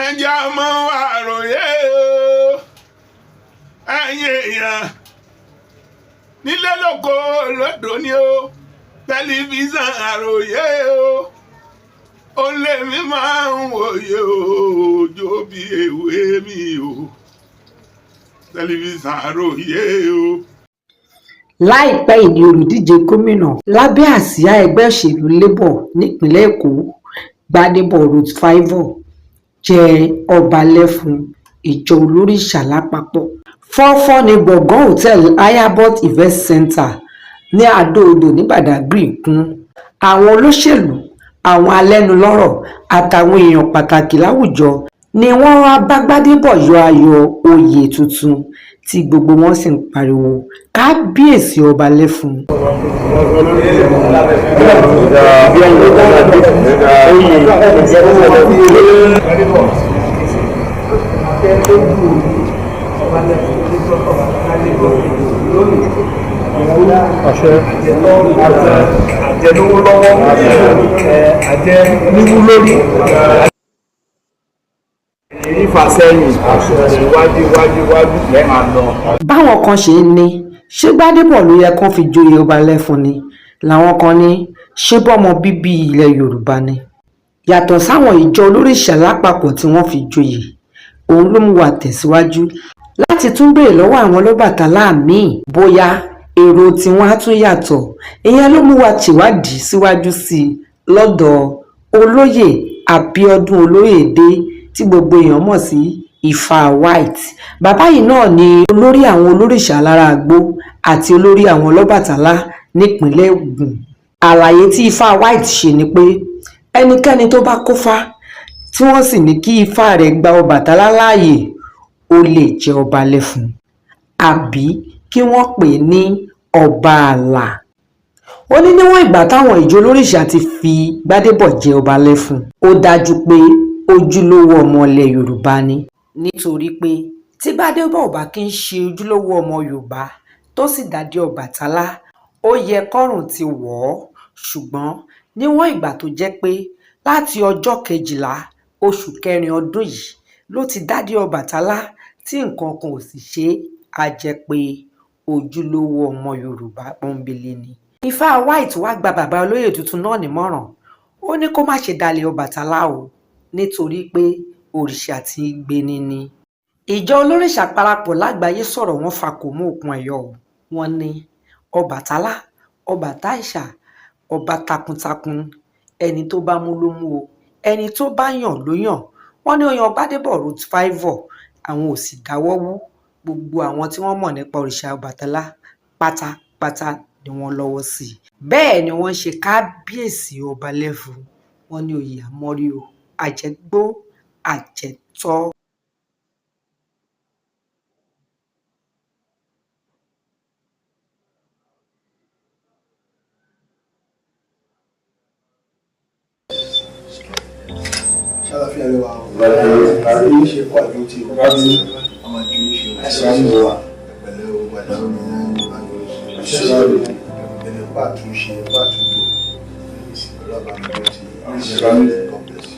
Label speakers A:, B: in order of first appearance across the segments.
A: ẹjẹ́ ọmọ àròyé o ẹ̀yin èèyàn nílé lóko lọ́dọ̀ ni o tẹlifíṣàn àròyé o ó lè mí máa ń wòye òjò bí ewé mi o tẹlifíṣàn àròyé o.
B: láìpẹ́ yìí ni olùdíje gómìnà lábẹ́ àsíá ẹgbẹ́ òṣèlú labour nípìnlẹ̀ èkó gbadebo root-favour jẹ ọba lẹ́fun ìjọ olórìṣà lápapọ̀. fọ́fọ́ ní gbọ̀ngàn hòtẹ́ẹ̀lì hayabot event center ní adó-odò ní badagry kún. àwọn olóṣèlú àwọn alẹ́nulọ́rọ̀ àtàwọn èèyàn pàtàkì láwùjọ ni wọ́n wá bá gbadebo yọ ayọ̀ oyè tuntun tí gbogbo wọn sì ń pariwo kábíyèsí ọba lẹ́fun.
C: àjẹlówó lọ́wọ́ àjẹ níwú lórí ìfàsẹ́yìn iwájú lẹ́ máa lọ.
B: báwọn kan ṣe ń ní ṣé gbadebo ló yẹ kán fi joyè ọba lẹ́fun ni làwọn kan ní ṣé bọ́mọ bíbí ilẹ̀ yorùbá ni. yàtọ̀ sáwọn ìjọ olórìṣà lápapọ̀ tí wọ́n fi joyè òun ló mú wa tẹ̀síwájú láti tún béèrè lọ́wọ́ àwọn Ọlọ́bàtálá míì bóyá èrò tiwọn á tún yàtọ̀. ìyẹn ló mú wa ṣèwádìí síwájú sí i lọ́dọ̀ olóyè Abíọ́dún Olóyèdé tí gbogbo èèyàn mọ̀ sí Ifá White. bàbá yìí náà ni olórí àwọn olórìṣà lára àgbò àti olórí àwọn Ọlọ́bàtálá nípìnlẹ̀ Ògùn. àlàyé tí Ifá White ṣe ni pé ẹnikẹ́ni tó bá kófá tí wọ́n sì ní kí ifá rẹ̀ gba Ọbàtálá láàyè ó lè jẹ ọba lẹ́fun àbí kí wọ́n pè é ní ọba àlà. ó ní níwọ̀n ìgbà táwọn ìjọ olórìṣà ti fi gbadebo jẹ ọba lẹ́fun ó dájú pé ojúlówó ọmọ ilẹ̀ yorùbá ni. nítorí pé tí gbadebo ò bá kí ń ṣe ojúlówó ọmọ yorùbá tó sì dádì Ọbàtálá ó yẹ kọ́rùn ti wọ̀ ọ́. ṣùgbọ́n níwọ̀n ìgbà tó jẹ́ pé láti ọjọ́ 12 oṣù kẹrin ọdún yìí ló ti dádì Ọbàtálá tí nǹkan kan ò sì ṣe á jẹ́ pé ojúlówó ọmọ yorùbá pọ́nbélé ni. Ifá White wá gba bàbá olóyè tuntun náà nímọ̀ràn ó ní kó má ṣe dalẹ̀ Ọbàtálá o nítorí pé òrìṣà tí í gbéni ni. ìjọ olórìṣà parapọ̀ lágbàáyé sọ̀rọ̀ wọn fakò mọ́ òkun ẹ̀yọ wọn ní Ọbàtálá ọba táìṣà ọba takuntakun ẹni tó bá mú ló mú o ẹni tó bá yàn ló yàn. wọ́n ní ó yan gbadebo root-favour àwọn ò sì dáwọ́ wú. gbogbo àwọn tí wọ́n mọ̀ nípa òrìṣà Ọbàtálá pátápátá ni wọ́n lọ́wọ́ sí i. bẹ́ẹ̀ ni wọ́n ṣe kábíyèsí ọba lẹ́fun. wọ́n ní oyè àmọ́rí o àjẹgbó àjẹtọ́.
D: ṣàlàfíà lè wà ó àrí ṣe kó àjò tí ó bá ní ọmọ ju ìṣe òṣèlú wa ìpẹ̀lẹ́ ogun àdáwò ní ìṣẹ́lẹ̀ ìpẹ̀lẹ́ pàtúnṣe pàtúntò ọlọ́ba ní ọtí kọ́pẹ́sì.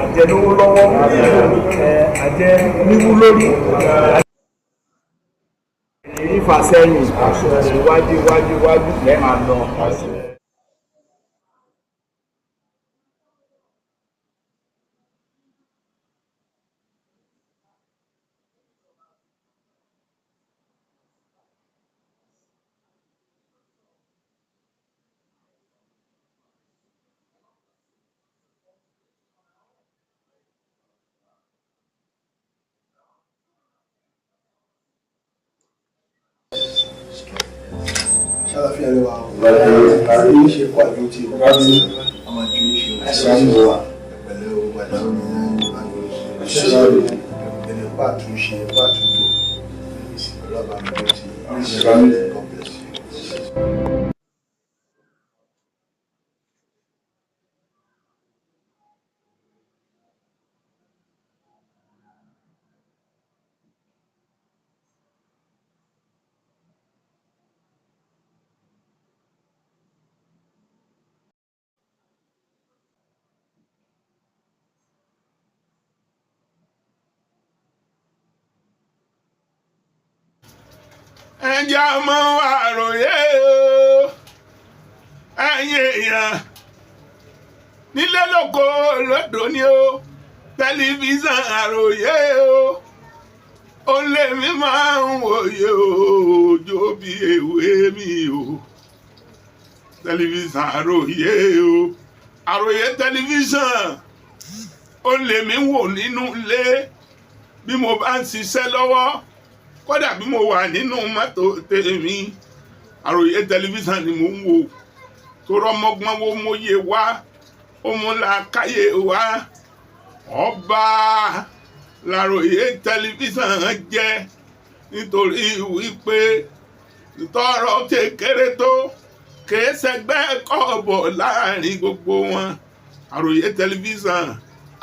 C: àjẹlówó lọ́wọ́ àjẹ níwú lórí ìfàsẹ́yìn iwájú lẹ́ máa lọ.
D: ṣàlàfíà lè wà ó èyí ṣe kó àjò tí a máa ju iṣẹ́ ìṣẹ́ wa pẹ̀lẹ́ o gbàdá omi náà ẹgbẹ̀lẹ̀ pàtúnṣe pàtúntò ọlọ́ba mi ló ti God bless you.
A: ẹjẹ́ ọmọ àròyé o ẹ̀yin èèyàn nílé lóko lódò ni o tẹlifíṣàn àròyé o ó lé mi máa ń wòye o jó bí ewé mi o tẹlifíṣàn àròyé o àròyé tẹlifíṣàn ó lé mi wò nínú ilé bí mo bá ń ṣiṣẹ́ lọ́wọ́ kódà bí mo wà nínú mọ́tò tèmi àròyé tẹlifíṣàn ni mo ń wò tó rọmọgbọ́n wo mo yé wá ó mú làákàyè wá ọba làròyé tẹlifíṣàn jẹ́ nítorí wípé tọrọ kékeré tó kẹsẹgbẹ kọ́bọ̀ láàrin gbogbo wọn àròyé tẹlifíṣàn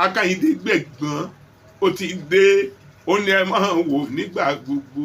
A: Akàyìndé Gbẹ̀gbọ́n ó ti dé ó ní ẹ máa wò nígbà gbogbo.